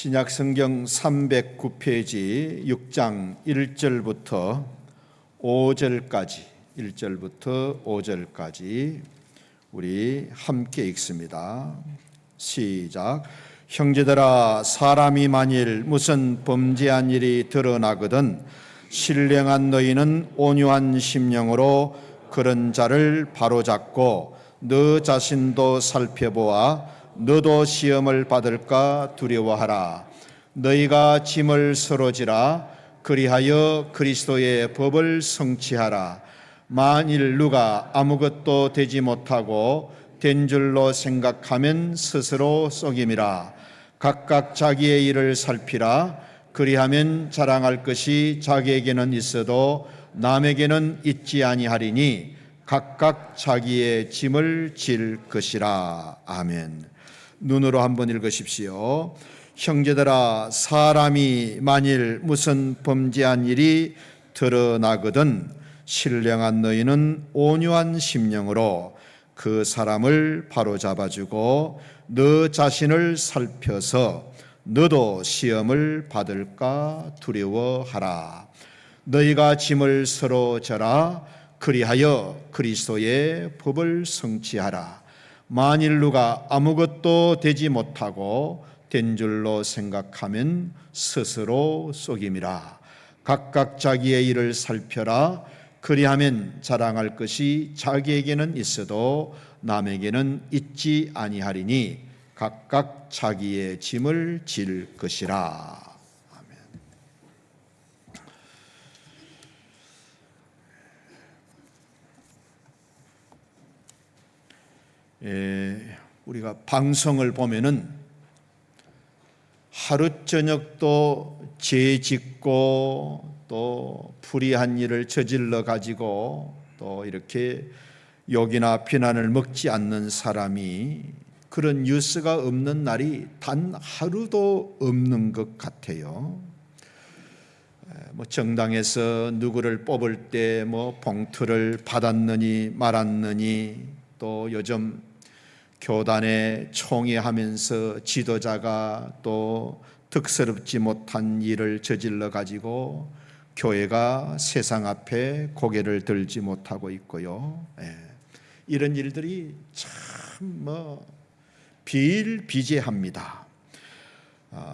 신약성경 309페이지 6장 1절부터 5절까지 우리 함께 읽습니다. 시작. 형제들아, 사람이 만일 무슨 범죄한 일이 드러나거든 신령한 너희는 온유한 심령으로 그런 자를 바로잡고 너 자신도 살펴보아 너도 시험을 받을까 두려워하라. 너희가 짐을 서로 지라. 그리하여 그리스도의 법을 성취하라. 만일 누가 아무것도 되지 못하고 된 줄로 생각하면 스스로 속임이라. 각각 자기의 일을 살피라. 그리하면 자랑할 것이 자기에게는 있어도 남에게는 있지 아니하리니 각각 자기의 짐을 질 것이라. 아멘. 눈으로 한번 읽으십시오. 형제들아, 사람이 만일 무슨 범죄한 일이 드러나거든 신령한 너희는 온유한 심령으로 그 사람을 바로잡아주고 너 자신을 살펴서 너도 시험을 받을까 두려워하라. 너희가 짐을 서로 져라. 그리하여 그리스도의 법을 성취하라. 만일 누가 아무것도 되지 못하고 된 줄로 생각하면 스스로 속임이라. 각각 자기의 일을 살펴라. 그리하면 자랑할 것이 자기에게는 있어도 남에게는 있지 아니하리니 각각 자기의 짐을 질 것이라. 우리가 방송을 보면은 하루 저녁도 죄 짓고 또 불의한 일을 저질러 가지고 또 이렇게 욕이나 비난을 먹지 않는 사람이 그런 뉴스가 없는 날이 단 하루도 없는 것 같아요. 정당에서 누구를 뽑을 때 봉투를 받았느니 말았느니, 또 요즘 교단에 총회하면서 지도자가 또 득스럽지 못한 일을 저질러 가지고 교회가 세상 앞에 고개를 들지 못하고 있고요. 이런 일들이 참 비일비재합니다.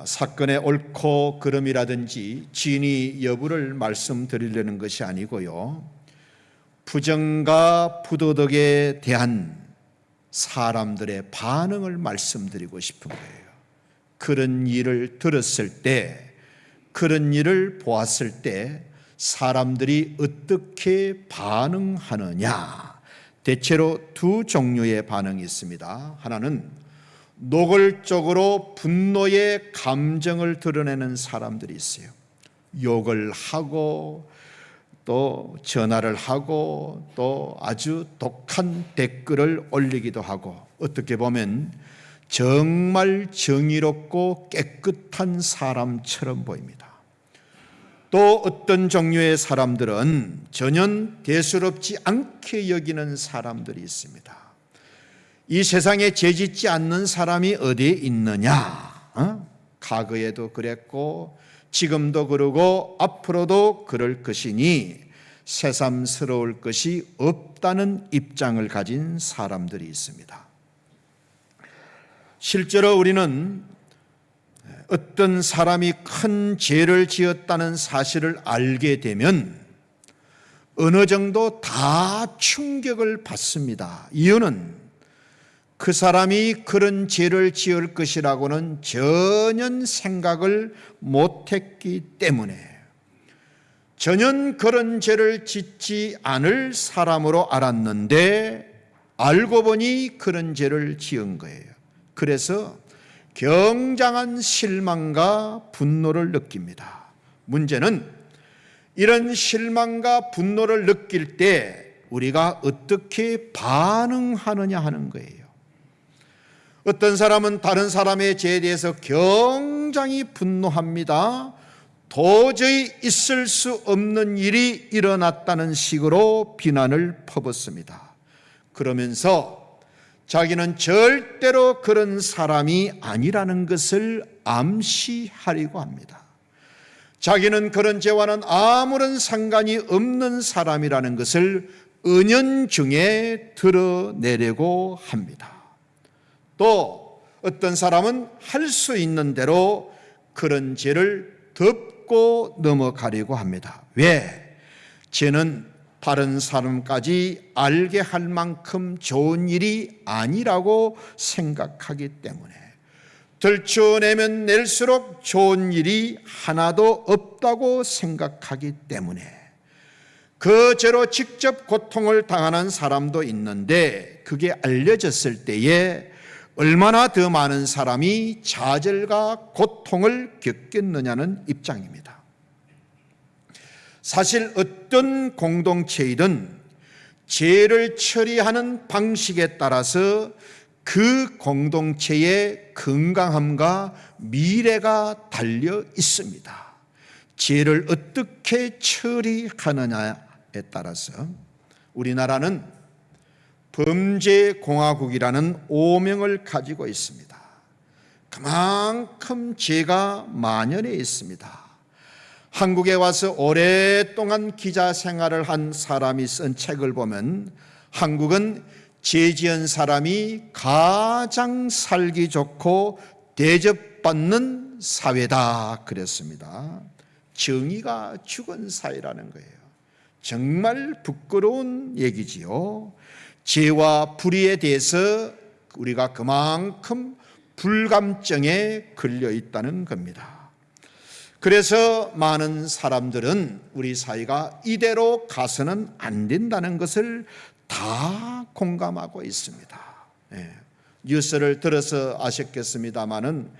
사건의 옳고 그름이라든지 진위 여부를 말씀드리려는 것이 아니고요, 부정과 부도덕에 대한 사람들의 반응을 말씀드리고 싶은 거예요. 그런 일을 들었을 때, 그런 일을 보았을 때 사람들이 어떻게 반응하느냐. 대체로 두 종류의 반응이 있습니다. 하나는 노골적으로 분노의 감정을 드러내는 사람들이 있어요. 욕을 하고 또 전화를 하고 또 아주 독한 댓글을 올리기도 하고, 어떻게 보면 정말 정의롭고 깨끗한 사람처럼 보입니다. 또 어떤 종류의 사람들은 전혀 대수롭지 않게 여기는 사람들이 있습니다. 이 세상에 죄짓지 않는 사람이 어디에 있느냐? 과거에도 그랬고 지금도 그러고 앞으로도 그럴 것이니 새삼스러울 것이 없다는 입장을 가진 사람들이 있습니다. 실제로 우리는 어떤 사람이 큰 죄를 지었다는 사실을 알게 되면 어느 정도 다 충격을 받습니다. 이유는 그 사람이 그런 죄를 지을 것이라고는 전혀 생각을 못했기 때문에, 전혀 그런 죄를 짓지 않을 사람으로 알았는데 알고 보니 그런 죄를 지은 거예요. 그래서 굉장한 실망과 분노를 느낍니다. 문제는 이런 실망과 분노를 느낄 때 우리가 어떻게 반응하느냐 하는 거예요. 어떤 사람은 다른 사람의 죄에 대해서 굉장히 분노합니다. 도저히 있을 수 없는 일이 일어났다는 식으로 비난을 퍼붓습니다. 그러면서 자기는 절대로 그런 사람이 아니라는 것을 암시하려고 합니다. 자기는 그런 죄와는 아무런 상관이 없는 사람이라는 것을 은연중에 드러내려고 합니다. 또 어떤 사람은 할 수 있는 대로 그런 죄를 덮고 넘어가려고 합니다. 왜? 죄는 다른 사람까지 알게 할 만큼 좋은 일이 아니라고 생각하기 때문에, 들춰내면 낼수록 좋은 일이 하나도 없다고 생각하기 때문에, 그 죄로 직접 고통을 당하는 사람도 있는데 그게 알려졌을 때에 얼마나 더 많은 사람이 좌절과 고통을 겪겠느냐는 입장입니다. 사실 어떤 공동체이든 죄를 처리하는 방식에 따라서 그 공동체의 건강함과 미래가 달려 있습니다. 죄를 어떻게 처리하느냐에 따라서 우리나라는 범죄공화국이라는 오명을 가지고 있습니다. 그만큼 죄가 만연해 있습니다. 한국에 와서 오랫동안 기자 생활을 한 사람이 쓴 책을 보면 한국은 죄 지은 사람이 가장 살기 좋고 대접받는 사회다 그랬습니다. 정의가 죽은 사회라는 거예요. 정말 부끄러운 얘기지요. 죄와 불의에 대해서 우리가 그만큼 불감증에 걸려 있다는 겁니다. 그래서 많은 사람들은 우리 사회가 이대로 가서는 안 된다는 것을 다 공감하고 있습니다. 뉴스를 들어서 아셨겠습니다마는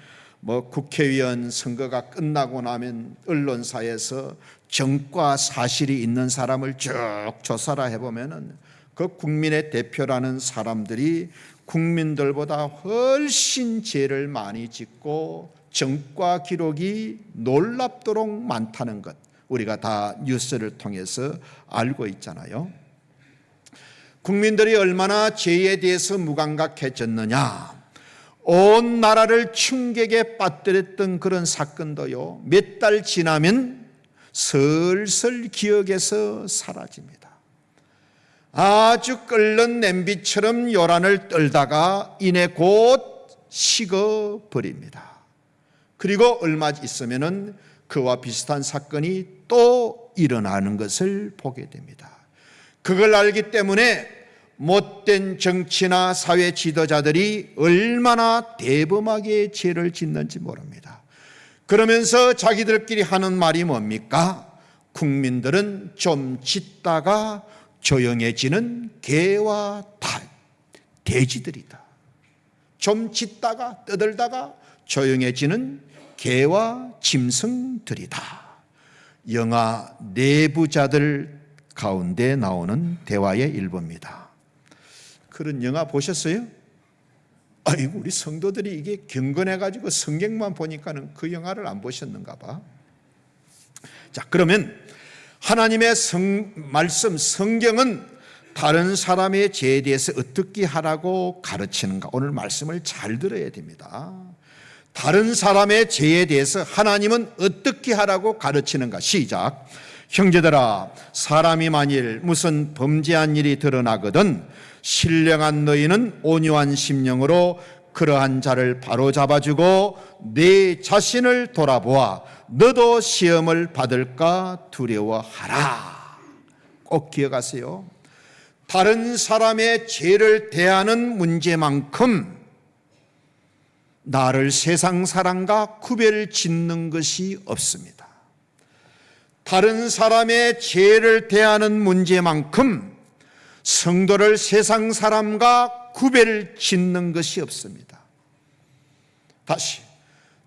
국회의원 선거가 끝나고 나면 언론사에서 정과 사실이 있는 사람을 쭉 조사를 해보면은 그 국민의 대표라는 사람들이 국민들보다 훨씬 죄를 많이 짓고 정과 기록이 놀랍도록 많다는 것, 우리가 다 뉴스를 통해서 알고 있잖아요. 국민들이 얼마나 죄에 대해서 무감각해졌느냐, 온 나라를 충격에 빠뜨렸던 그런 사건도요, 몇 달 지나면 슬슬 기억에서 사라집니다. 아주 끓는 냄비처럼 요란을 떨다가 이내 곧 식어버립니다. 그리고 얼마 있으면은 그와 비슷한 사건이 또 일어나는 것을 보게 됩니다. 그걸 알기 때문에 못된 정치나 사회 지도자들이 얼마나 대범하게 죄를 짓는지 모릅니다. 그러면서 자기들끼리 하는 말이 뭡니까? 국민들은 좀 짓다가 조용해지는 개와 돼지들이다. 좀 짓다가 떠들다가 조용해지는 개와 짐승들이다. 영화 내부자들 가운데 나오는 대화의 일부입니다. 그런 영화 보셨어요? 아이고, 우리 성도들이 이게 경건해가지고 성경만 보니까는 그 영화를 안 보셨는가 봐. 자, 그러면 하나님의 말씀 성경은 다른 사람의 죄에 대해서 어떻게 하라고 가르치는가? 오늘 말씀을 잘 들어야 됩니다. 다른 사람의 죄에 대해서 하나님은 어떻게 하라고 가르치는가? 시작. 형제들아, 사람이 만일 무슨 범죄한 일이 드러나거든 신령한 너희는 온유한 심령으로 그러한 자를 바로잡아주고 네 자신을 돌아보아 너도 시험을 받을까 두려워하라. 꼭 기억하세요. 다른 사람의 죄를 대하는 문제만큼 나를 세상 사람과 구별 짓는 것이 없습니다. 다른 사람의 죄를 대하는 문제만큼 성도를 세상 사람과 구별 짓는 것이 없습니다. 다시,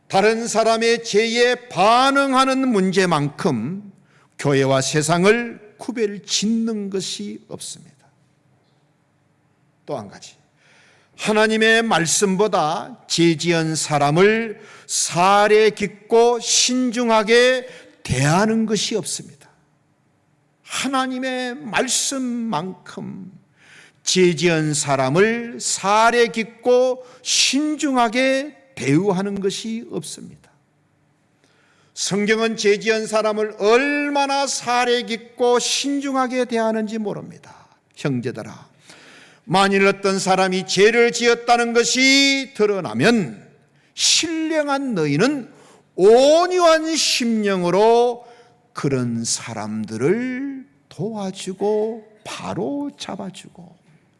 다른 사람의 죄에 반응하는 문제만큼 교회와 세상을 구별 짓는 것이 없습니다. 또 한 가지, 하나님의 말씀보다 죄 지은 사람을 사려 깊고 신중하게 대하는 것이 없습니다. 하나님의 말씀만큼 죄 지은 사람을 사려 깊고 신중하게 대우하는 것이 없습니다. 성경은 죄 지은 사람을 얼마나 사려 깊고 신중하게 대하는지 모릅니다. 형제들아, 만일 어떤 사람이 죄를 지었다는 것이 드러나면 신령한 너희는 온유한 심령으로 그런 사람들을 도와주고 바로 잡아주고,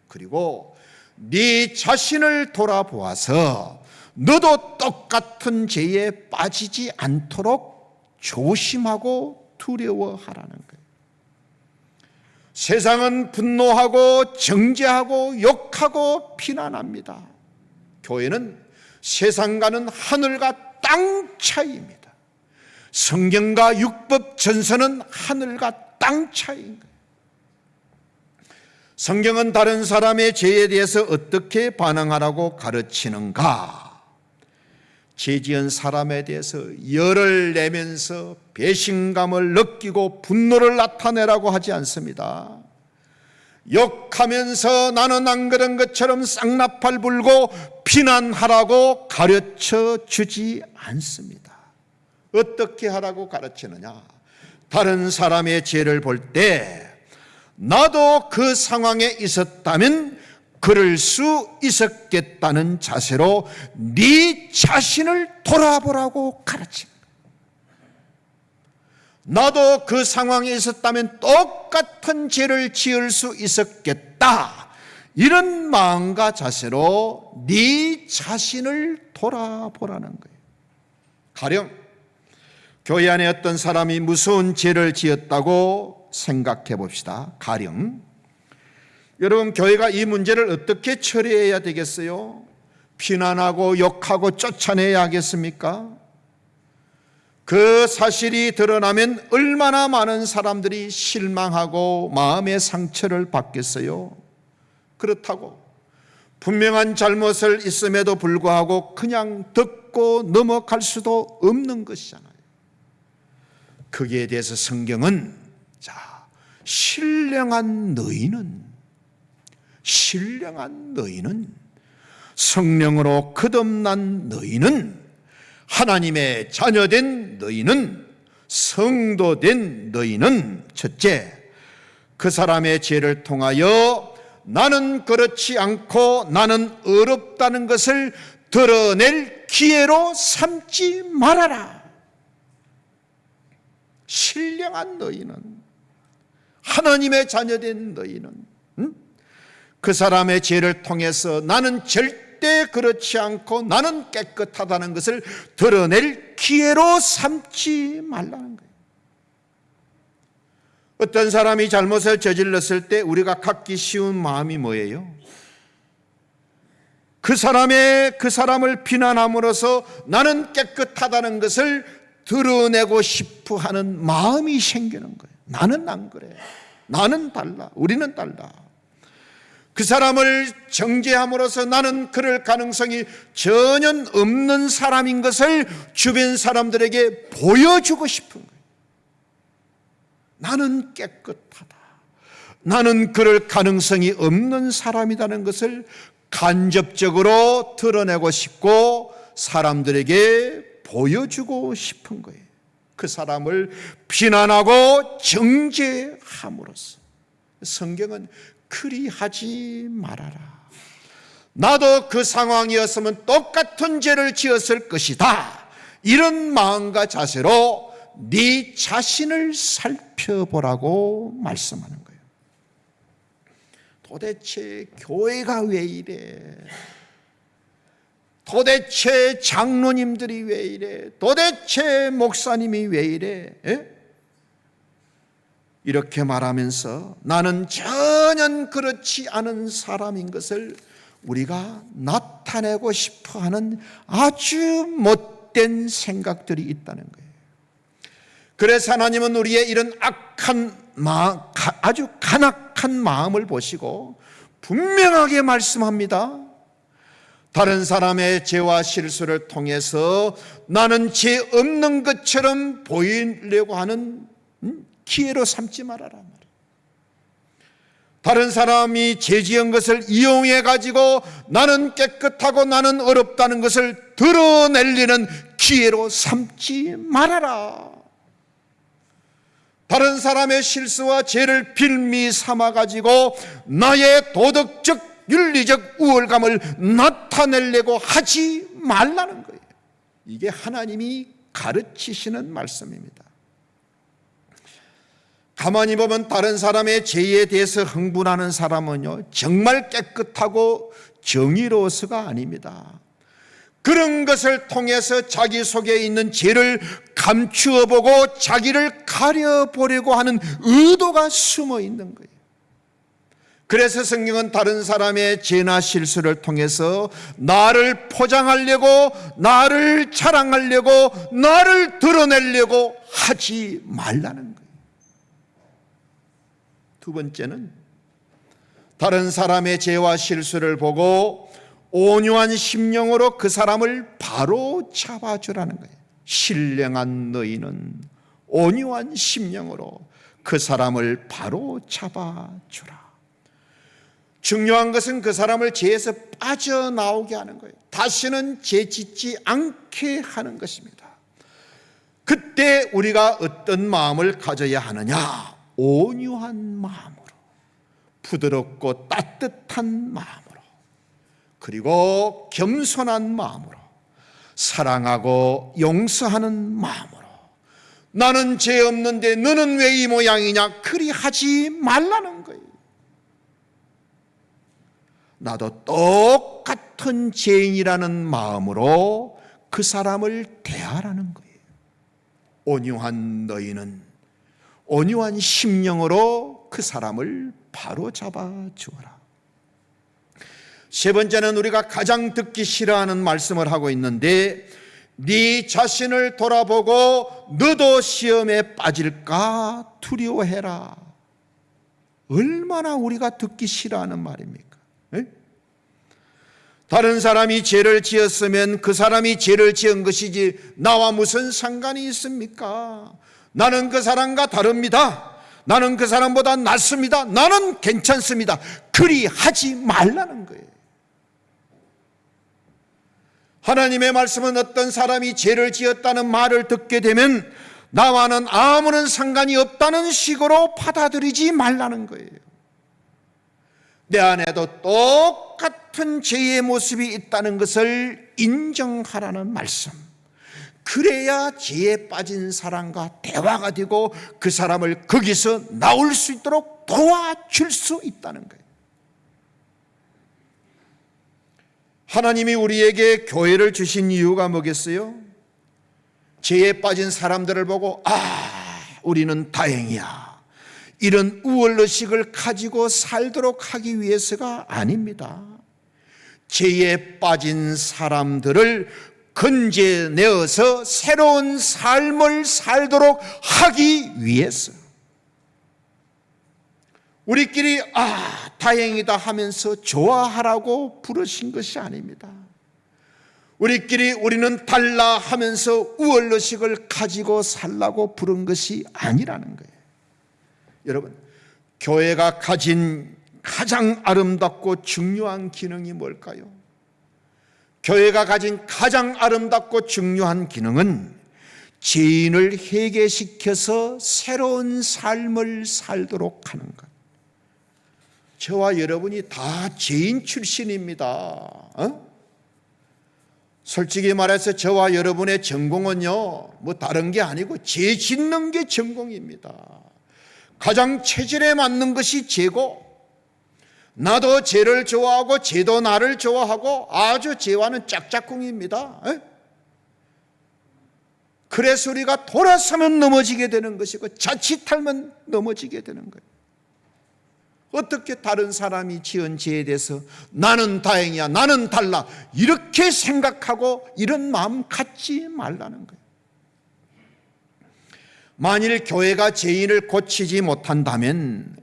그리고 네 자신을 돌아보아서 너도 똑같은 죄에 빠지지 않도록 조심하고 두려워하라는 거예요. 세상은 분노하고 정죄하고 욕하고 비난합니다. 교회는 세상과는 하늘과 땅 차이입니다. 성경과 율법 전서는 하늘과 땅 차이인 거예요. 성경은 다른 사람의 죄에 대해서 어떻게 반응하라고 가르치는가? 죄 지은 사람에 대해서 열을 내면서 배신감을 느끼고 분노를 나타내라고 하지 않습니다. 욕하면서 나는 안 그런 것처럼 쌍나팔 불고 비난하라고 가르쳐 주지 않습니다. 어떻게 하라고 가르치느냐? 다른 사람의 죄를 볼 때 나도 그 상황에 있었다면 그럴 수 있었겠다는 자세로 네 자신을 돌아보라고 가르칩니다. 나도 그 상황에 있었다면 똑같은 죄를 지을 수 있었겠다, 이런 마음과 자세로 네 자신을 돌아보라는 거예요. 가령 교회 안에 어떤 사람이 무서운 죄를 지었다고 생각해 봅시다. 가령 여러분, 교회가 이 문제를 어떻게 처리해야 되겠어요? 비난하고 욕하고 쫓아내야 하겠습니까? 그 사실이 드러나면 얼마나 많은 사람들이 실망하고 마음의 상처를 받겠어요? 그렇다고 분명한 잘못을 있음에도 불구하고 그냥 듣고 넘어갈 수도 없는 것이잖아요. 거기에 대해서 성경은 신령한 너희는 성령으로 거듭난 너희는 하나님의 자녀된 너희는 성도된 너희는 첫째, 그 사람의 죄를 통하여 나는 그렇지 않고 나는 어렵다는 것을 드러낼 기회로 삼지 말아라. 신령한 너희는, 하나님의 자녀된 너희는 그 사람의 죄를 통해서 나는 절대 그렇지 않고 나는 깨끗하다는 것을 드러낼 기회로 삼지 말라는 거예요. 어떤 사람이 잘못을 저질렀을 때 우리가 갖기 쉬운 마음이 뭐예요? 그 사람을 비난함으로써 나는 깨끗하다는 것을 드러내고 싶어 하는 마음이 생기는 거예요. 나는 안 그래, 나는 달라, 우리는 달라. 그 사람을 정죄함으로써 나는 그럴 가능성이 전혀 없는 사람인 것을 주변 사람들에게 보여주고 싶은 거예요. 나는 깨끗하다, 나는 그럴 가능성이 없는 사람이라는 것을 간접적으로 드러내고 싶고 사람들에게 보여주고 싶은 거예요. 그 사람을 비난하고 정죄함으로써. 성경은 그리하지 말아라. 나도 그 상황이었으면 똑같은 죄를 지었을 것이다, 이런 마음과 자세로 네 자신을 살펴보라고 말씀하는 거예요. 도대체 교회가 왜 이래? 도대체 장로님들이 왜 이래? 도대체 목사님이 왜 이래? 이렇게 말하면서 나는 전혀 그렇지 않은 사람인 것을 우리가 나타내고 싶어하는 아주 못된 생각들이 있다는 거예요. 그래서 하나님은 우리의 이런 악한 마음, 아주 간악한 마음을 보시고 분명하게 말씀합니다. 다른 사람의 죄와 실수를 통해서 나는 죄 없는 것처럼 보이려고 하는 기회로 삼지 말아라. 다른 사람이 죄 지은 것을 이용해 가지고 나는 깨끗하고 나는 어렵다는 것을 드러내려는 기회로 삼지 말아라. 다른 사람의 실수와 죄를 빌미 삼아 가지고 나의 도덕적 윤리적 우월감을 나타내려고 하지 말라는 거예요. 이게 하나님이 가르치시는 말씀입니다. 가만히 보면 다른 사람의 죄에 대해서 흥분하는 사람은요, 정말 깨끗하고 정의로워서가 아닙니다. 그런 것을 통해서 자기 속에 있는 죄를 감추어 보고 자기를 가려보려고 하는 의도가 숨어 있는 거예요. 그래서 성경은 다른 사람의 죄나 실수를 통해서 나를 포장하려고, 나를 자랑하려고, 나를 드러내려고 하지 말라는 거예요. 두 번째는 다른 사람의 죄와 실수를 보고 온유한 심령으로 그 사람을 바로 잡아주라는 거예요. 신령한 너희는 온유한 심령으로 그 사람을 바로 잡아주라. 중요한 것은 그 사람을 죄에서 빠져나오게 하는 거예요. 다시는 죄 짓지 않게 하는 것입니다. 그때 우리가 어떤 마음을 가져야 하느냐? 온유한 마음으로, 부드럽고 따뜻한 마음으로, 그리고 겸손한 마음으로, 사랑하고 용서하는 마음으로. 나는 죄 없는데 너는 왜 이 모양이냐? 그리 하지 말라는 거예요. 나도 똑같은 죄인이라는 마음으로 그 사람을 대하라는 거예요. 온유한 너희는 온유한 심령으로 그 사람을 바로 잡아 주어라. 세 번째는 우리가 가장 듣기 싫어하는 말씀을 하고 있는데, 네 자신을 돌아보고 너도 시험에 빠질까 두려워해라. 얼마나 우리가 듣기 싫어하는 말입니까? 에? 다른 사람이 죄를 지었으면 그 사람이 죄를 지은 것이지 나와 무슨 상관이 있습니까? 나는 그 사람과 다릅니다. 나는 그 사람보다 낫습니다. 나는 괜찮습니다. 그리 하지 말라는 거예요. 하나님의 말씀은 어떤 사람이 죄를 지었다는 말을 듣게 되면 나와는 아무런 상관이 없다는 식으로 받아들이지 말라는 거예요. 내 안에도 똑같은 죄의 모습이 있다는 것을 인정하라는 말씀. 그래야 죄에 빠진 사람과 대화가 되고 그 사람을 거기서 나올 수 있도록 도와줄 수 있다는 거예요. 하나님이 우리에게 교회를 주신 이유가 뭐겠어요? 죄에 빠진 사람들을 보고 우리는 다행이야, 이런 우월의식을 가지고 살도록 하기 위해서가 아닙니다. 죄에 빠진 사람들을 건져내어서 새로운 삶을 살도록 하기 위해서, 우리끼리 다행이다 하면서 좋아하라고 부르신 것이 아닙니다. 우리끼리 우리는 달라 하면서 우월의식을 가지고 살라고 부른 것이 아니라는 거예요. 여러분, 교회가 가진 가장 아름답고 중요한 기능이 뭘까요? 교회가 가진 가장 아름답고 중요한 기능은 죄인을 회개시켜서 새로운 삶을 살도록 하는 것. 저와 여러분이 다 죄인 출신입니다. 솔직히 말해서 저와 여러분의 전공은요, 뭐 다른 게 아니고 죄 짓는 게 전공입니다. 가장 체질에 맞는 것이 죄고, 나도 죄를 좋아하고 죄도 나를 좋아하고 아주 죄와는 짝짝꿍입니다. 그래서 우리가 돌아서면 넘어지게 되는 것이고 자칫하면 넘어지게 되는 거예요. 어떻게 다른 사람이 지은 죄에 대해서 나는 다행이야, 나는 달라, 이렇게 생각하고 이런 마음 갖지 말라는 거예요. 만일 교회가 죄인을 고치지 못한다면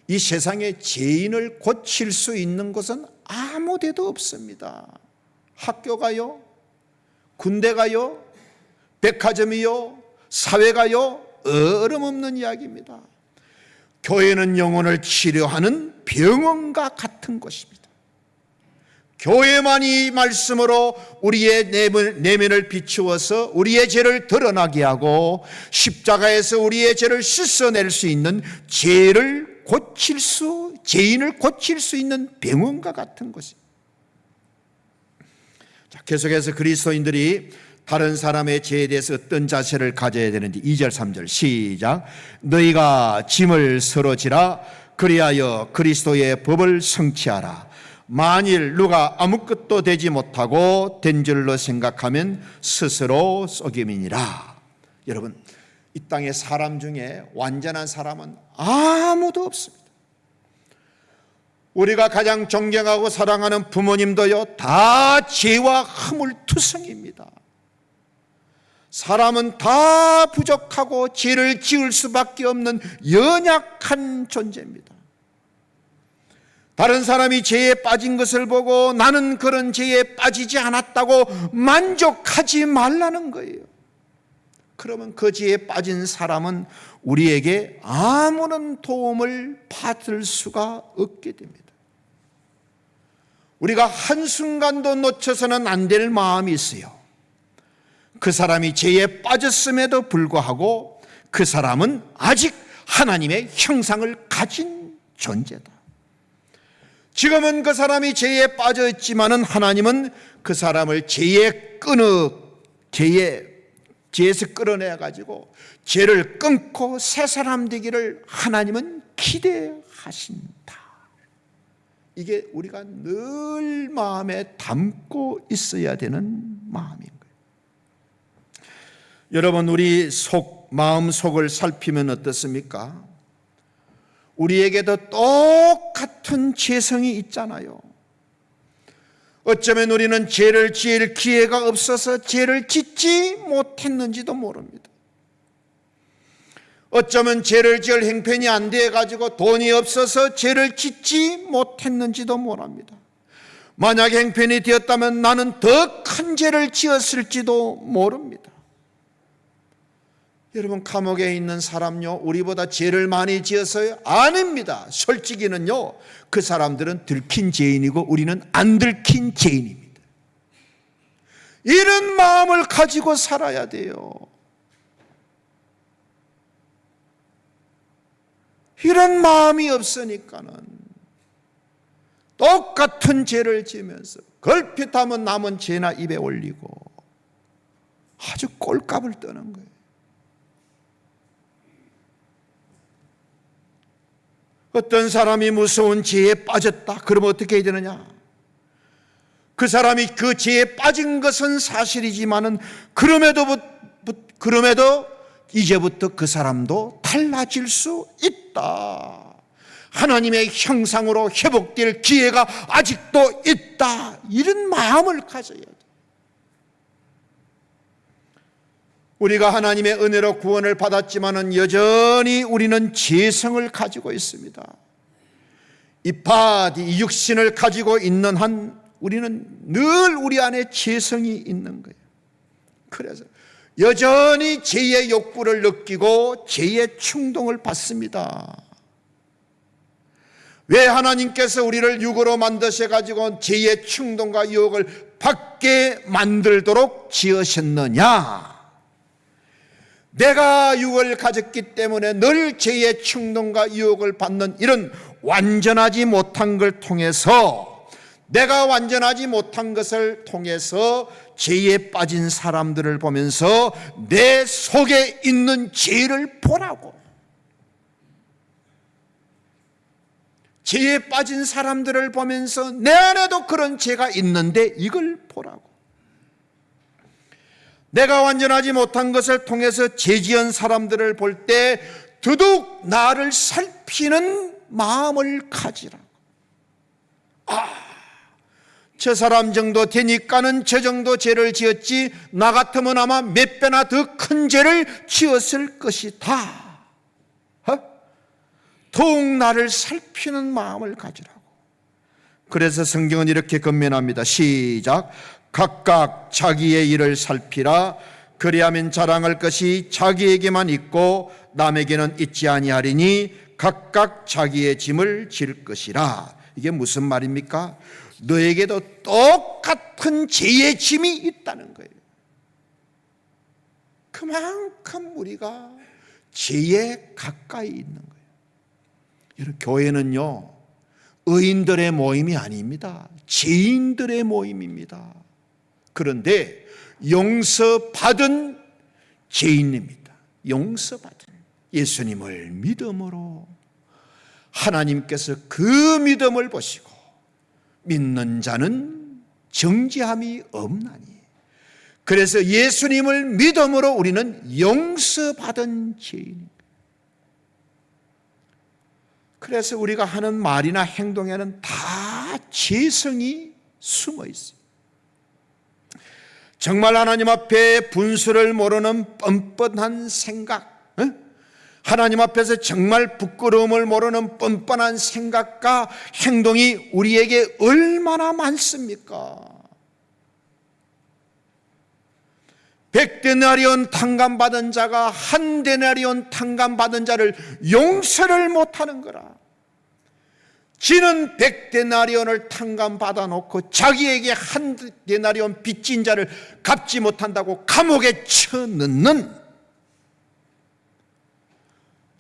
이 세상에 죄인을 고칠 수 있는 곳은 아무 데도 없습니다. 학교가요, 군대가요, 백화점이요, 사회가요, 얼음없는 이야기입니다. 교회는 영혼을 치료하는 병원과 같은 것입니다. 교회만 이 말씀으로 우리의 내면을 비추어서 우리의 죄를 드러나게 하고 십자가에서 우리의 죄를 씻어낼 수 있는 죄인을 고칠 수 있는 병원과 같은 것입니다. 자, 계속해서 그리스도인들이 다른 사람의 죄에 대해서 어떤 자세를 가져야 되는지 2절 3절 시작. 너희가 짐을 서로 지라 그리하여 그리스도의 법을 성취하라. 만일 누가 아무것도 되지 못하고 된 줄로 생각하면 스스로 속임이니라. 여러분, 이 땅에 사람 중에 완전한 사람은 아무도 없습니다. 우리가 가장 존경하고 사랑하는 부모님도요, 다 죄와 허물투성입니다. 사람은 다 부족하고 죄를 지을 수밖에 없는 연약한 존재입니다. 다른 사람이 죄에 빠진 것을 보고 나는 그런 죄에 빠지지 않았다고 만족하지 말라는 거예요. 그러면 그 죄에 빠진 사람은 우리에게 아무런 도움을 받을 수가 없게 됩니다. 우리가 한순간도 놓쳐서는 안 될 마음이 있어요. 그 사람이 죄에 빠졌음에도 불구하고 그 사람은 아직 하나님의 형상을 가진 존재다. 지금은 그 사람이 죄에 빠져 있지만은 하나님은 그 사람을 죄에서 끌어내 가지고 죄를 끊고 새 사람 되기를 하나님은 기대하신다. 이게 우리가 늘 마음에 담고 있어야 되는 마음인 거예요. 여러분, 우리 마음 속을 살피면 어떻습니까? 우리에게도 똑같은 죄성이 있잖아요. 어쩌면 우리는 죄를 지을 기회가 없어서 죄를 짓지 못했는지도 모릅니다. 어쩌면 죄를 지을 형편이 안 돼 가지고 돈이 없어서 죄를 짓지 못했는지도 모릅니다. 만약 형편이 되었다면 나는 더 큰 죄를 지었을지도 모릅니다. 여러분, 감옥에 있는 사람요, 우리보다 죄를 많이 지어서요? 아닙니다. 솔직히는요, 그 사람들은 들킨 죄인이고 우리는 안 들킨 죄인입니다. 이런 마음을 가지고 살아야 돼요. 이런 마음이 없으니까는 똑같은 죄를 지면서 걸핏하면 남은 죄나 입에 올리고 아주 꼴값을 떠는 거예요. 어떤 사람이 무서운 죄에 빠졌다. 그러면 어떻게 해야 되느냐? 그 사람이 그 죄에 빠진 것은 사실이지만은 그럼에도 이제부터 그 사람도 달라질 수 있다. 하나님의 형상으로 회복될 기회가 아직도 있다. 이런 마음을 가져야 돼. 우리가 하나님의 은혜로 구원을 받았지만은 여전히 우리는 죄성을 가지고 있습니다. 이 육신을 가지고 있는 한 우리는 늘 우리 안에 죄성이 있는 거예요. 그래서 여전히 죄의 욕구를 느끼고 죄의 충동을 받습니다. 왜 하나님께서 우리를 육으로 만드셔가지고 죄의 충동과 유혹을 받게 만들도록 지으셨느냐? 내가 육을 가졌기 때문에 늘 죄의 충동과 유혹을 받는 이런 완전하지 못한 걸 통해서, 내가 완전하지 못한 것을 통해서 죄에 빠진 사람들을 보면서 내 속에 있는 죄를 보라고. 죄에 빠진 사람들을 보면서 내 안에도 그런 죄가 있는데 이걸 보라고. 내가 완전하지 못한 것을 통해서 죄 지은 사람들을 볼 때 더더욱 나를 살피는 마음을 가지라. 저 사람 정도 되니까는 저 정도 죄를 지었지, 나 같으면 아마 몇 배나 더 큰 죄를 지었을 것이다. 더욱 나를 살피는 마음을 가지라고. 그래서 성경은 이렇게 권면합니다. 시작. 각각 자기의 일을 살피라. 그리하면 자랑할 것이 자기에게만 있고 남에게는 있지 아니하리니 각각 자기의 짐을 질 것이라. 이게 무슨 말입니까? 너에게도 똑같은 죄의 짐이 있다는 거예요. 그만큼 우리가 죄에 가까이 있는 거예요. 여러분, 교회는요, 의인들의 모임이 아닙니다. 죄인들의 모임입니다. 그런데 용서받은 죄인입니다. 용서받은 예수님을 믿음으로 하나님께서 그 믿음을 보시고 믿는 자는 정죄함이 없나니. 그래서 예수님을 믿음으로 우리는 용서받은 죄인입니다. 그래서 우리가 하는 말이나 행동에는 다 죄성이 숨어 있어요. 정말 하나님 앞에 분수를 모르는 뻔뻔한 생각, 하나님 앞에서 정말 부끄러움을 모르는 뻔뻔한 생각과 행동이 우리에게 얼마나 많습니까? 100데나리온 탕감받은 자가 1데나리온 탕감받은 자를 용서를 못하는 거라. 지는 100데나리온을 탕감받아 놓고 자기에게 1데나리온 빚진 자를 갚지 못한다고 감옥에 쳐넣는,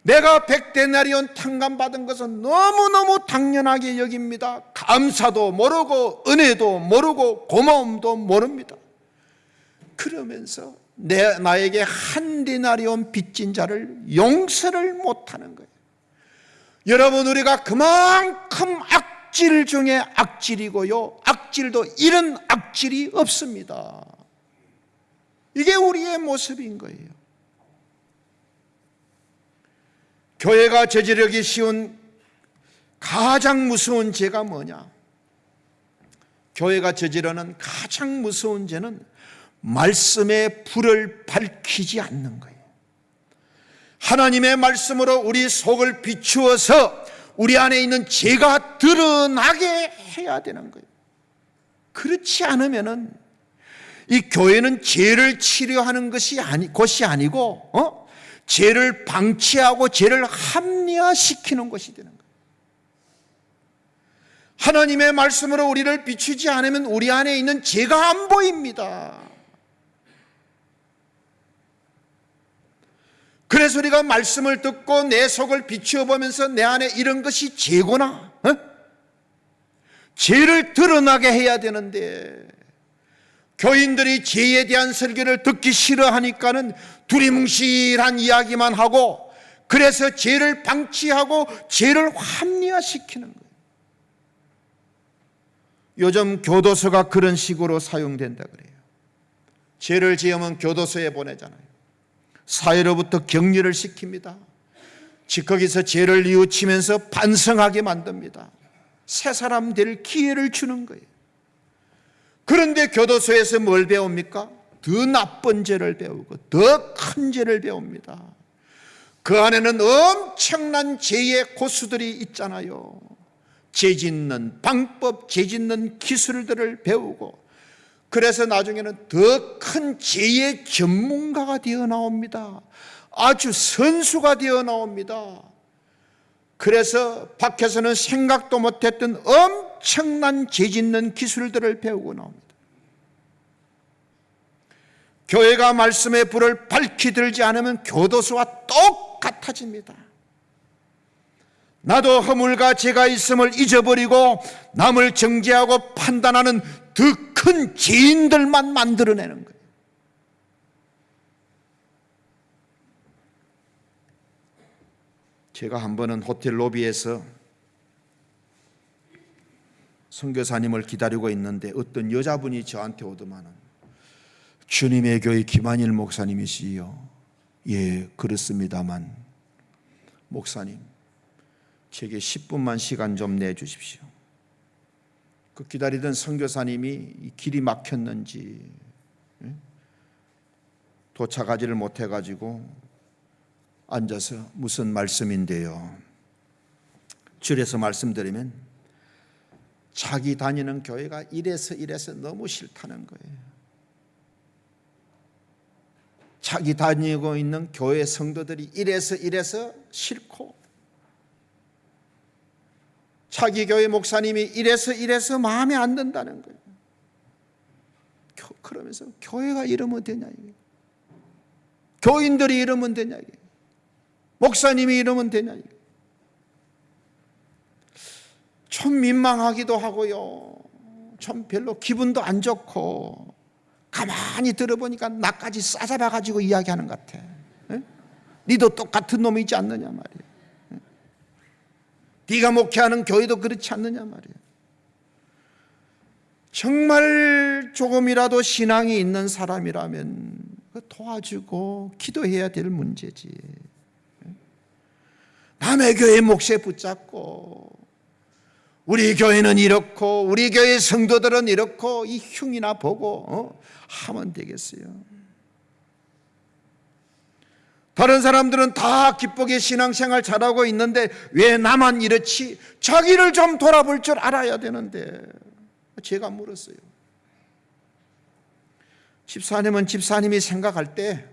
내가 100데나리온 탕감받은 것은 너무너무 당연하게 여깁니다. 감사도 모르고 은혜도 모르고 고마움도 모릅니다. 그러면서 나에게 1데나리온 빚진 자를 용서를 못하는 거예요. 여러분, 우리가 그만큼 악질 중에 악질이고요, 악질도 이런 악질이 없습니다. 이게 우리의 모습인 거예요. 교회가 저지르기 쉬운 가장 무서운 죄가 뭐냐? 교회가 저지르는 가장 무서운 죄는 말씀의 불을 밝히지 않는 거예요. 하나님의 말씀으로 우리 속을 비추어서 우리 안에 있는 죄가 드러나게 해야 되는 거예요. 그렇지 않으면은 이 교회는 죄를 치료하는 곳이 아니고 죄를 방치하고 죄를 합리화시키는 것이 되는 거예요. 하나님의 말씀으로 우리를 비추지 않으면 우리 안에 있는 죄가 안 보입니다. 그래서 우리가 말씀을 듣고 내 속을 비추어 보면서 내 안에 이런 것이 죄구나, 죄를 드러나게 해야 되는데, 교인들이 죄에 대한 설교를 듣기 싫어하니까는 두리뭉실한 이야기만 하고, 그래서 죄를 방치하고 죄를 합리화시키는 거예요. 요즘 교도소가 그런 식으로 사용된다 그래요. 죄를 지으면 교도소에 보내잖아요. 사회로부터 격리를 시킵니다. 거기서 죄를 뉘우치면서 반성하게 만듭니다. 새 사람 될 기회를 주는 거예요. 그런데 교도소에서 뭘 배웁니까? 더 나쁜 죄를 배우고 더 큰 죄를 배웁니다. 그 안에는 엄청난 죄의 고수들이 있잖아요. 죄 짓는 방법, 죄 짓는 기술들을 배우고, 그래서 나중에는 더 큰 죄의 전문가가 되어 나옵니다. 아주 선수가 되어 나옵니다. 그래서 밖에서는 생각도 못했던 엄청난 죄 짓는 기술들을 배우고 나옵니다. 교회가 말씀의 불을 밝히 들지 않으면 교도소와 똑같아집니다. 나도 허물과 죄가 있음을 잊어버리고 남을 정죄하고 판단하는 더 큰 죄인들만 만들어내는 거예요. 제가 한 번은 호텔 로비에서 선교사님을 기다리고 있는데 어떤 여자분이 저한테 오더만은, 주님의 교회 김한일 목사님이시요? 예, 그렇습니다만 목사님, 제게 10분만 시간 좀 내주십시오. 그 기다리던 선교사님이 길이 막혔는지 도착하지를 못해가지고 앉아서 무슨 말씀인데요, 줄여서 말씀드리면 자기 다니는 교회가 이래서 너무 싫다는 거예요. 자기 다니고 있는 교회 성도들이 이래서 싫고, 자기 교회 목사님이 이래서 마음에 안 든다는 거예요. 그러면서 교회가 이러면 되냐 이게. 교인들이 이러면 되냐 이게. 목사님이 이러면 되냐 이게. 좀 민망하기도 하고요. 좀 별로 기분도 안 좋고 가만히 들어보니까 나까지 싸잡아가지고 이야기하는 것 같아. 에? 니도 똑같은 놈이지 않느냐 말이야. 네가 목회하는 교회도 그렇지 않느냐 말이야. 정말 조금이라도 신앙이 있는 사람이라면 도와주고 기도해야 될 문제지. 남의 교회 몫에 붙잡고 우리 교회는 이렇고 우리 교회 성도들은 이렇고 이 흉이나 보고 하면 되겠어요. 다른 사람들은 다 기쁘게 신앙생활 잘하고 있는데 왜 나만 이렇지? 자기를 좀 돌아볼 줄 알아야 되는데 제가 물었어요. 집사님은 집사님이 생각할 때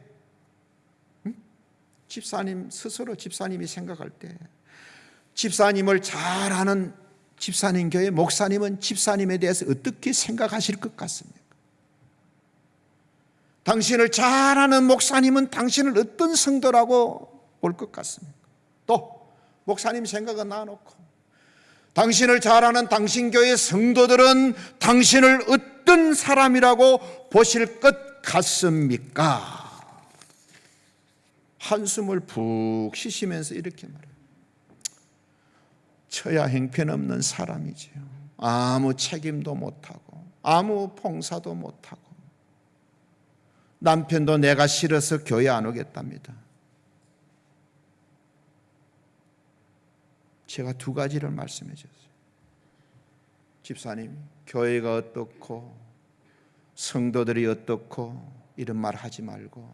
집사님 스스로 집사님이 생각할 때 집사님을 잘 아는 집사님 교회 목사님은 집사님에 대해서 어떻게 생각하실 것 같습니까? 당신을 잘 아는 목사님은 당신을 어떤 성도라고 볼 것 같습니까? 또 목사님 생각은 놔놓고 당신을 잘 아는 당신 교회 성도들은 당신을 어떤 사람이라고 보실 것 같습니까? 한숨을 푹 쉬시면서 이렇게 말해요. 저야 형편없는 사람이지요. 아무 책임도 못하고 아무 봉사도 못하고 남편도 내가 싫어서 교회 안 오겠답니다. 제가 두 가지를 말씀해 줬어요. 집사님, 교회가 어떻고 성도들이 어떻고 이런 말 하지 말고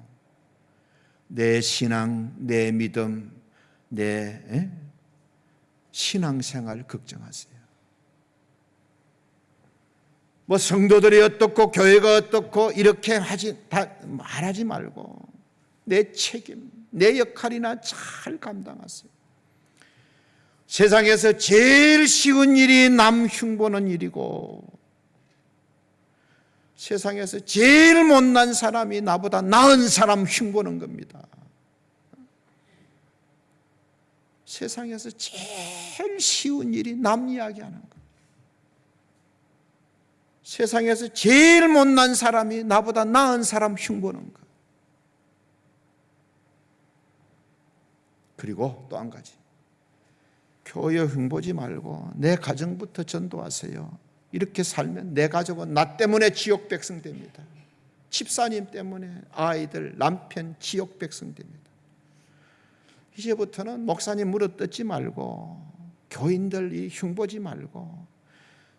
내 신앙, 내 믿음, 내 신앙생활 걱정하세요. 뭐 성도들이 어떻고 교회가 어떻고 이렇게 말하지 말고 내 책임, 내 역할이나 잘 감당하세요. 세상에서 제일 쉬운 일이 남 흉보는 일이고 세상에서 제일 못난 사람이 나보다 나은 사람 흉보는 겁니다. 세상에서 제일 쉬운 일이 남 이야기하는 거예요. 세상에서 제일 못난 사람이 나보다 나은 사람 흉보는 거. 그리고 또 한 가지. 교회 흉보지 말고 내 가정부터 전도하세요. 이렇게 살면 내 가족은 나 때문에 지옥 백성 됩니다. 집사님 때문에 아이들, 남편 지옥 백성 됩니다. 이제부터는 목사님 물어뜯지 말고 교인들 흉보지 말고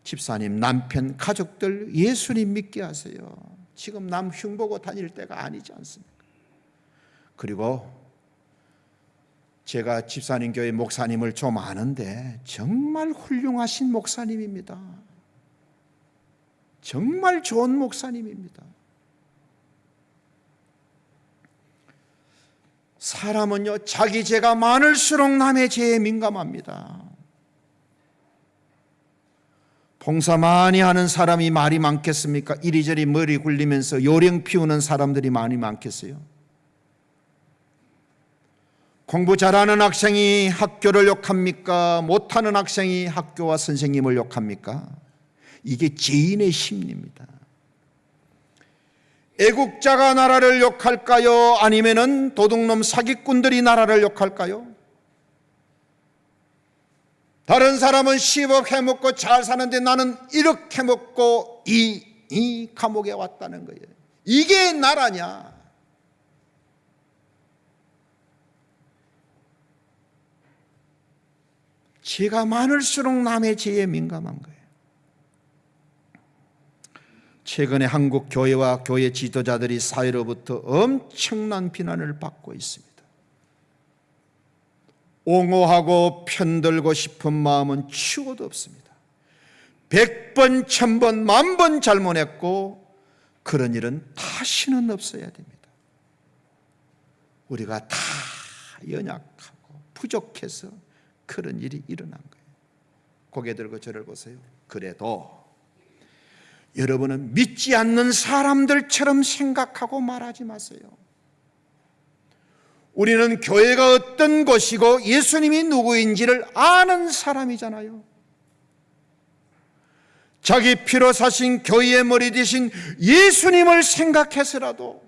집사님, 남편, 가족들 예수님 믿게 하세요. 지금 남 흉보고 다닐 때가 아니지 않습니까? 그리고 제가 집사님 교회 목사님을 좀 아는데 정말 훌륭하신 목사님입니다. 정말 좋은 목사님입니다. 사람은요, 자기 죄가 많을수록 남의 죄에 민감합니다. 봉사 많이 하는 사람이 말이 많겠습니까? 이리저리 머리 굴리면서 요령 피우는 사람들이 많이 많겠어요? 공부 잘하는 학생이 학교를 욕합니까? 못하는 학생이 학교와 선생님을 욕합니까? 이게 죄인의 심리입니다. 애국자가 나라를 욕할까요? 아니면은 도둑놈 사기꾼들이 나라를 욕할까요? 다른 사람은 10억 해먹고 잘 사는데 나는 1억 해먹고 이 감옥에 왔다는 거예요. 이게 나라냐? 죄가 많을수록 남의 죄에 민감한 거예요. 최근에 한국 교회와 교회 지도자들이 사회로부터 엄청난 비난을 받고 있습니다. 옹호하고 편들고 싶은 마음은 치고도 없습니다. 100번, 1000번, 10,000번 잘못했고 그런 일은 다시는 없어야 됩니다. 우리가 다 연약하고 부족해서 그런 일이 일어난 거예요. 고개 들고 저를 보세요. 그래도 여러분은 믿지 않는 사람들처럼 생각하고 말하지 마세요. 우리는 교회가 어떤 곳이고 예수님이 누구인지를 아는 사람이잖아요. 자기 피로 사신 교회의 머리 되신 예수님을 생각해서라도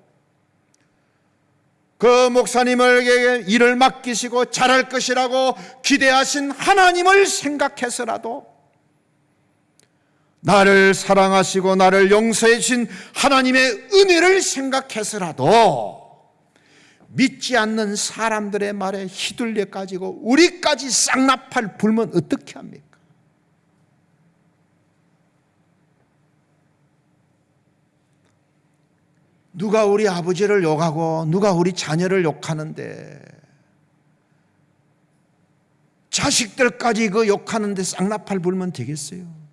그 목사님에게 일을 맡기시고 잘할 것이라고 기대하신 하나님을 생각해서라도 나를 사랑하시고 나를 용서해 주신 하나님의 은혜를 생각해서라도 믿지 않는 사람들의 말에 휘둘려 가지고 우리까지 쌍나팔 불면 어떻게 합니까? 누가 우리 아버지를 욕하고 누가 우리 자녀를 욕하는데 자식들까지 그 욕하는데 쌍나팔 불면 되겠어요?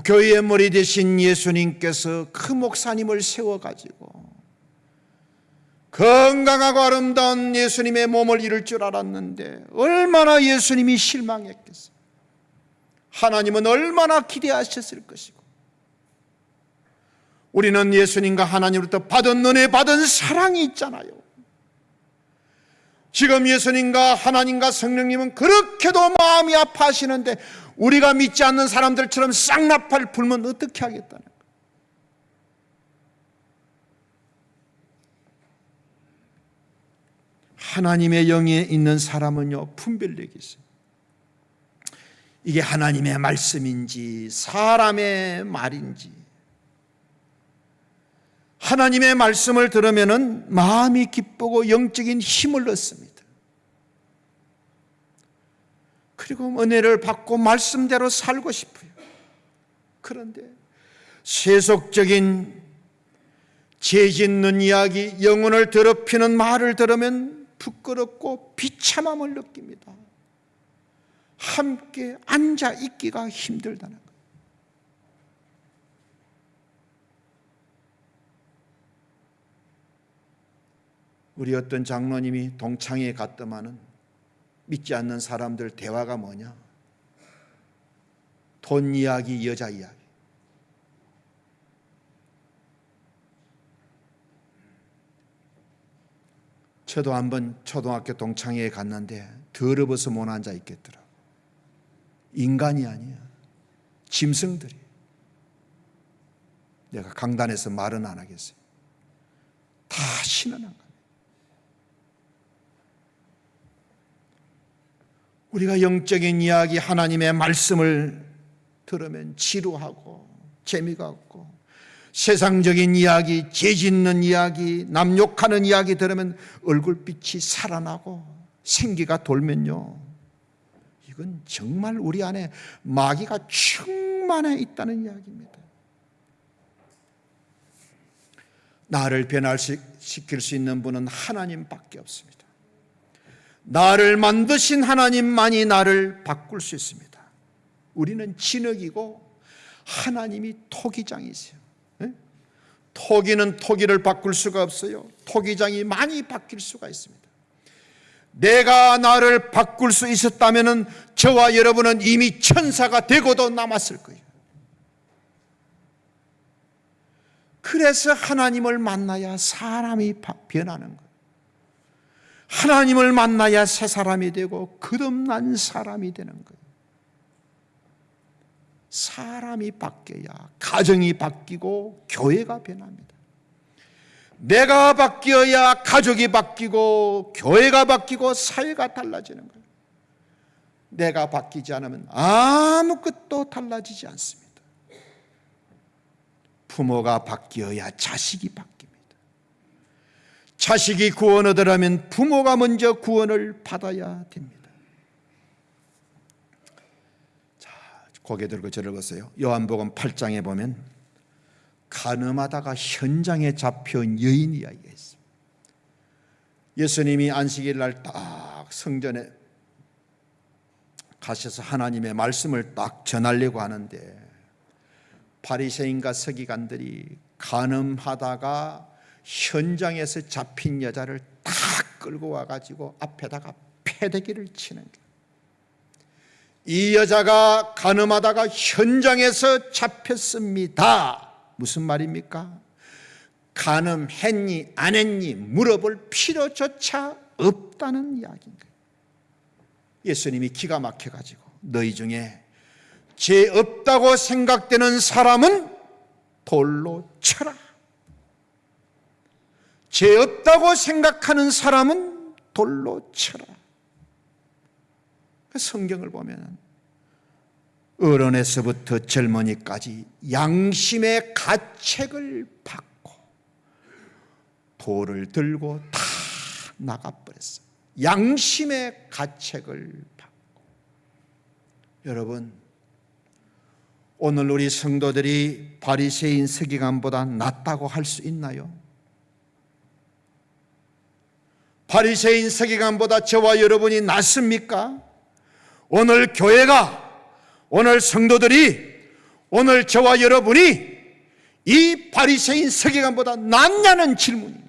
교회의 머리 되신 예수님께서 그 목사님을 세워가지고 건강하고 아름다운 예수님의 몸을 이룰 줄 알았는데 얼마나 예수님이 실망했겠어요. 하나님은 얼마나 기대하셨을 것이고 우리는 예수님과 하나님으로부터 받은 은혜 받은 사랑이 있잖아요. 지금 예수님과 하나님과 성령님은 그렇게도 마음이 아파하시는데 우리가 믿지 않는 사람들처럼 쌍나팔 불면 어떻게 하겠다는 거예요. 하나님의 영에 있는 사람은요 분별력이 있어요. 이게 하나님의 말씀인지 사람의 말인지. 하나님의 말씀을 들으면은 마음이 기쁘고 영적인 힘을 얻습니다. 그리고 은혜를 받고 말씀대로 살고 싶어요. 그런데 세속적인 죄짓는 이야기, 영혼을 더럽히는 말을 들으면 부끄럽고 비참함을 느낍니다. 함께 앉아 있기가 힘들다는 거예요. 우리 어떤 장로님이 동창회에 갔더만은 믿지 않는 사람들 대화가 뭐냐? 돈 이야기, 여자 이야기. 저도 한번 초등학교 동창회에 갔는데 더러워서 못 앉아 있겠더라. 인간이 아니야. 짐승들이. 내가 강단에서 말은 안 하겠어요. 다 신원한 거예요. 우리가 영적인 이야기, 하나님의 말씀을 들으면 지루하고 재미가 없고 세상적인 이야기, 죄짓는 이야기, 남 욕하는 이야기 들으면 얼굴빛이 살아나고 생기가 돌면요, 이건 정말 우리 안에 마귀가 충만해 있다는 이야기입니다. 나를 변화시킬 수 있는 분은 하나님밖에 없습니다. 나를 만드신 하나님만이 나를 바꿀 수 있습니다. 우리는 진흙이고 하나님이 토기장이세요. 토기는 토기를 바꿀 수가 없어요. 토기장이 많이 바뀔 수가 있습니다. 내가 나를 바꿀 수 있었다면 저와 여러분은 이미 천사가 되고도 남았을 거예요. 그래서 하나님을 만나야 사람이 변하는 거예요. 하나님을 만나야 새 사람이 되고 거듭난 사람이 되는 거예요. 사람이 바뀌어야 가정이 바뀌고 교회가 변합니다. 내가 바뀌어야 가족이 바뀌고 교회가 바뀌고 사회가 달라지는 거예요. 내가 바뀌지 않으면 아무것도 달라지지 않습니다. 부모가 바뀌어야 자식이 바뀝니다. 자식이 구원 얻으려면 부모가 먼저 구원을 받아야 됩니다. 자, 고개 들고 저를 보세요. 요한복음 8장에 보면 가늠하다가 현장에 잡혀온 여인 이야기가 있어요. 예수님이 안식일 날 딱 성전에 가셔서 하나님의 말씀을 딱 전하려고 하는데 바리새인과 서기관들이 가늠하다가 현장에서 잡힌 여자를 딱 끌고 와가지고 앞에다가 패대기를 치는 거예요. 이 여자가 간음하다가 현장에서 잡혔습니다. 무슨 말입니까? 간음했니 안 했니 물어볼 필요조차 없다는 이야기인 거예요. 예수님이 기가 막혀가지고 너희 중에 죄 없다고 생각되는 사람은 돌로 쳐라. 죄 없다고 생각하는 사람은 돌로 쳐라. 성경을 보면 어른에서부터 젊은이까지 양심의 가책을 받고 돌을 들고 다 나가버렸어요. 양심의 가책을 받고. 여러분, 오늘 우리 성도들이 바리새인 서기관보다 낫다고 할 수 있나요? 바리새인 서기관보다 저와 여러분이 낫습니까? 오늘 교회가, 오늘 성도들이, 오늘 저와 여러분이 이 바리새인 서기관보다 낫냐는 질문입니다.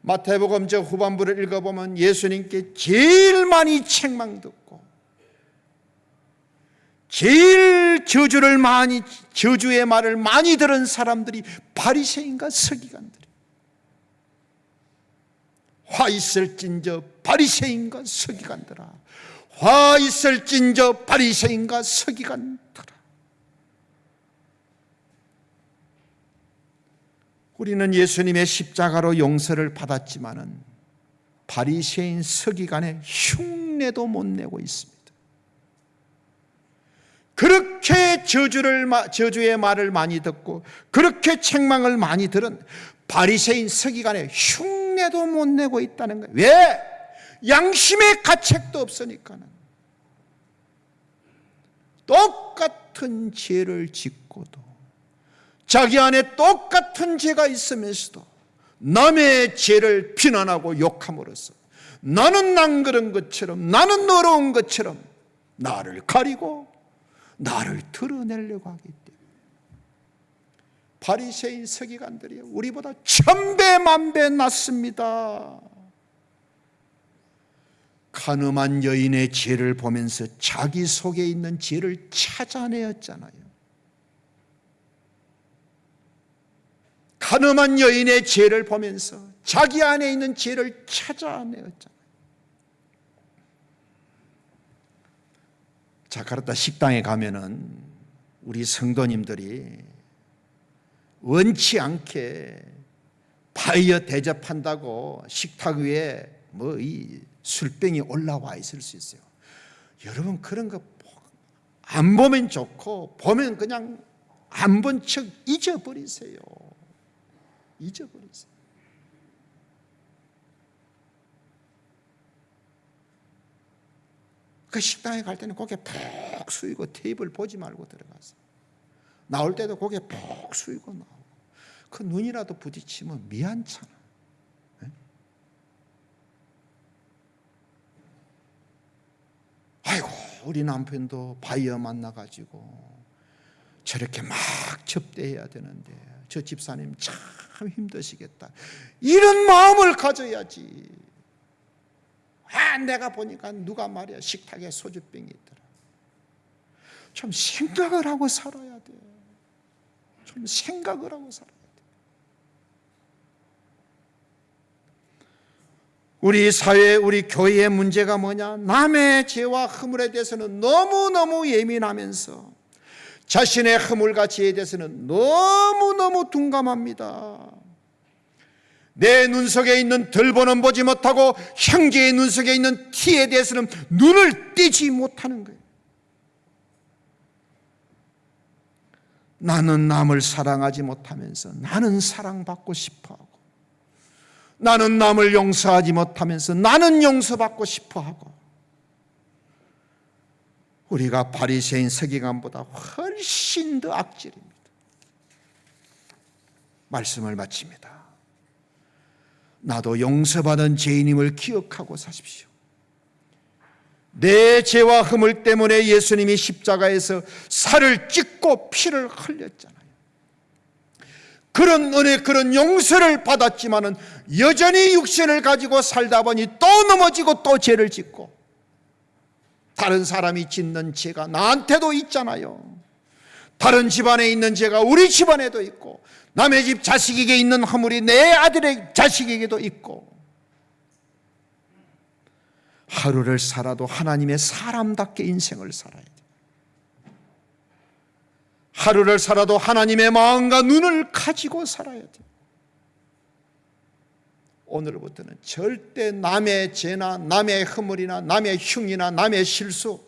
마태복음 저 후반부를 읽어보면 예수님께 제일 많이 책망듣고 제일 저주의 말을 많이 들은 사람들이 바리새인과 서기관들이에요. 화 있을진저 바리새인과 서기관들아, 화 있을진저 바리새인과 서기관들아. 우리는 예수님의 십자가로 용서를 받았지만은 바리새인 서기관의 흉내도 못 내고 있습니다. 그렇게 저주의 말을 많이 듣고 그렇게 책망을 많이 들은 바리새인 서기관의 흉내도 못 내고 있다는 거예요. 왜? 양심의 가책도 없으니까는. 똑같은 죄를 짓고도 자기 안에 똑같은 죄가 있으면서도 남의 죄를 비난하고 욕함으로써 나는 안 그런 것처럼, 나는 더러운 것처럼 나를 가리고 나를 드러내려고 하기 때문에 바리새인 서기관들이 우리보다 천배 만배 낫습니다. 간음한 여인의 죄를 보면서 자기 속에 있는 죄를 찾아내었잖아요. 간음한 여인의 죄를 보면서 자기 안에 있는 죄를 찾아내었잖아요. 자카르타 식당에 가면은 우리 성도님들이 원치 않게 바이어 대접한다고 식탁 위에 이 술병이 올라와 있을 수 있어요. 여러분, 그런 거 안 보면 좋고 보면 그냥 안 본 척 잊어버리세요. 잊어버리세요. 그 식당에 갈 때는 고개 푹 숙이고 테이블 보지 말고 들어가서 나올 때도 고개 푹 숙이고 나오고, 그 눈이라도 부딪히면 미안찮아. 네? 아이고, 우리 남편도 바이어 만나가지고 저렇게 막 접대해야 되는데 저 집사님 참 힘드시겠다, 이런 마음을 가져야지. 내가 보니까 누가 말이야 식탁에 소주병이 있더라. 좀 생각을 하고 살아야 돼. 좀 생각을 하고 살아야 돼. 우리 사회, 우리 교회의 문제가 뭐냐? 남의 죄와 허물에 대해서는 너무너무 예민하면서 자신의 허물과 죄에 대해서는 너무너무 둔감합니다. 내 눈 속에 있는 들보는 보지 못하고 형제의 눈 속에 있는 티에 대해서는 눈을 떼지 못하는 거예요. 나는 남을 사랑하지 못하면서 나는 사랑받고 싶어하고, 나는 남을 용서하지 못하면서 나는 용서받고 싶어하고, 우리가 바리새인 서기관보다 훨씬 더 악질입니다. 말씀을 마칩니다. 나도 용서받은 죄인임을 기억하고 사십시오. 내 죄와 허물 때문에 예수님이 십자가에서 살을 찢고 피를 흘렸잖아요. 그런 은혜, 그런 용서를 받았지만은 여전히 육신을 가지고 살다 보니 또 넘어지고 또 죄를 짓고, 다른 사람이 짓는 죄가 나한테도 있잖아요. 다른 집안에 있는 죄가 우리 집안에도 있고, 남의 집 자식에게 있는 허물이 내 아들의 자식에게도 있고, 하루를 살아도 하나님의 사람답게 인생을 살아야 돼. 하루를 살아도 하나님의 마음과 눈을 가지고 살아야 돼. 오늘부터는 절대 남의 죄나 남의 허물이나 남의 흉이나 남의 실수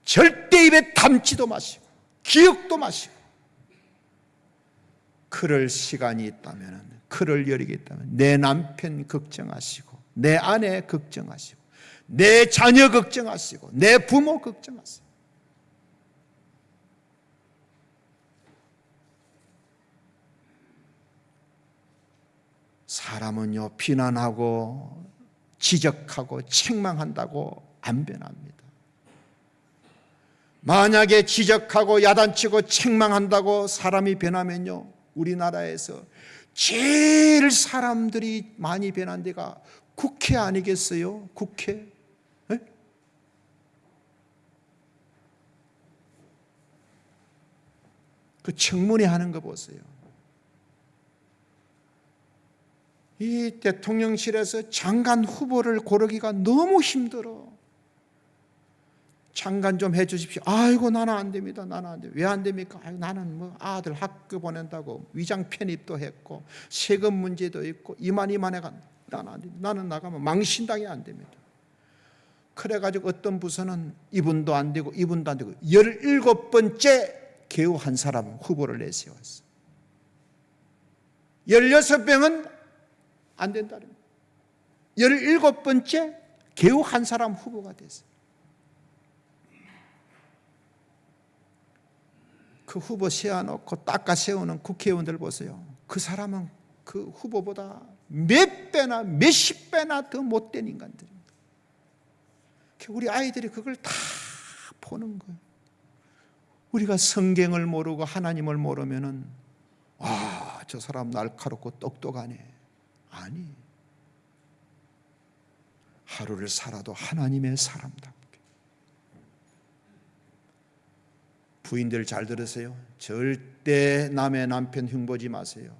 절대 입에 담지도 마시고 기억도 마시고, 그럴 시간이 있다면, 그럴 여력이 있다면 내 남편 걱정하시고, 내 아내 걱정하시고, 내 자녀 걱정하시고, 내 부모 걱정하시고. 사람은요, 비난하고 지적하고 책망한다고 안 변합니다. 만약에 지적하고 야단치고 책망한다고 사람이 변하면요, 우리나라에서 제일 사람들이 많이 변한 데가 국회 아니겠어요? 국회? 네? 그 청문회 하는 거 보세요. 이 대통령실에서 장관 후보를 고르기가 너무 힘들어. 장관 좀 해주십시오. 아이고, 나는 안 됩니다. 나는 안 돼요. 왜 안 됩니까? 아이고, 나는 뭐 아들 학교 보낸다고 위장 편입도 했고 세금 문제도 있고 이만해가 나는 안 됩니다. 나는 나가면 망신당이 안 됩니다. 그래가지고 어떤 부서는 이분도 안 되고 이분도 안 되고 17번째 겨우 한 사람 후보를 내세웠어. 16명은 안 된다는 거예요. 17번째 겨우 한 사람 후보가 됐어요. 그 후보 세워놓고 닦아 세우는 국회의원들 보세요. 그 사람은 그 후보보다 몇 배나 몇십 배나 더 못된 인간들입니다. 우리 아이들이 그걸 다 보는 거예요. 우리가 성경을 모르고 하나님을 모르면은, 아, 저 사람 날카롭고 똑똑하네. 아니, 하루를 살아도 하나님의 사람답게. 부인들 잘 들으세요. 절대 남의 남편 흉보지 마세요.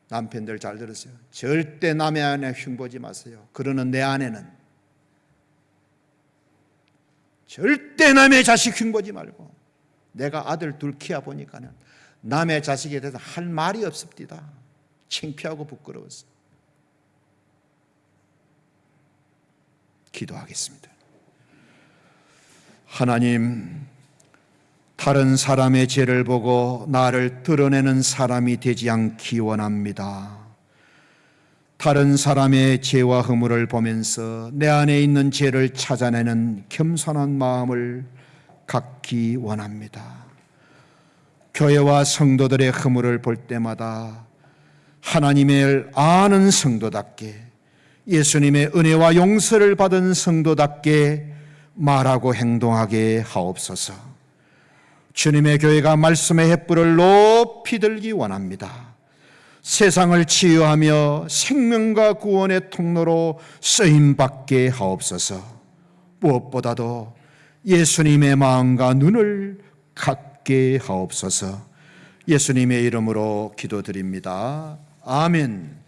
남편들 잘 들으세요. 절대 남의 아내 흉보지 마세요. 그러는 내 아내는 절대 남의 자식 흉보지 말고. 내가 아들 둘 키워 보니까는 남의 자식에 대해서 할 말이 없습니다. 창피하고 부끄러워서. 기도하겠습니다. 하나님, 다른 사람의 죄를 보고 나를 드러내는 사람이 되지 않기 원합니다. 다른 사람의 죄와 허물을 보면서 내 안에 있는 죄를 찾아내는 겸손한 마음을 갖기 원합니다. 교회와 성도들의 허물을 볼 때마다 하나님을 아는 성도답게, 예수님의 은혜와 용서를 받은 성도답게 말하고 행동하게 하옵소서. 주님의 교회가 말씀의 횃불을 높이 들기 원합니다. 세상을 치유하며 생명과 구원의 통로로 쓰임받게 하옵소서. 무엇보다도 예수님의 마음과 눈을 갖게 하옵소서. 예수님의 이름으로 기도드립니다. 아멘.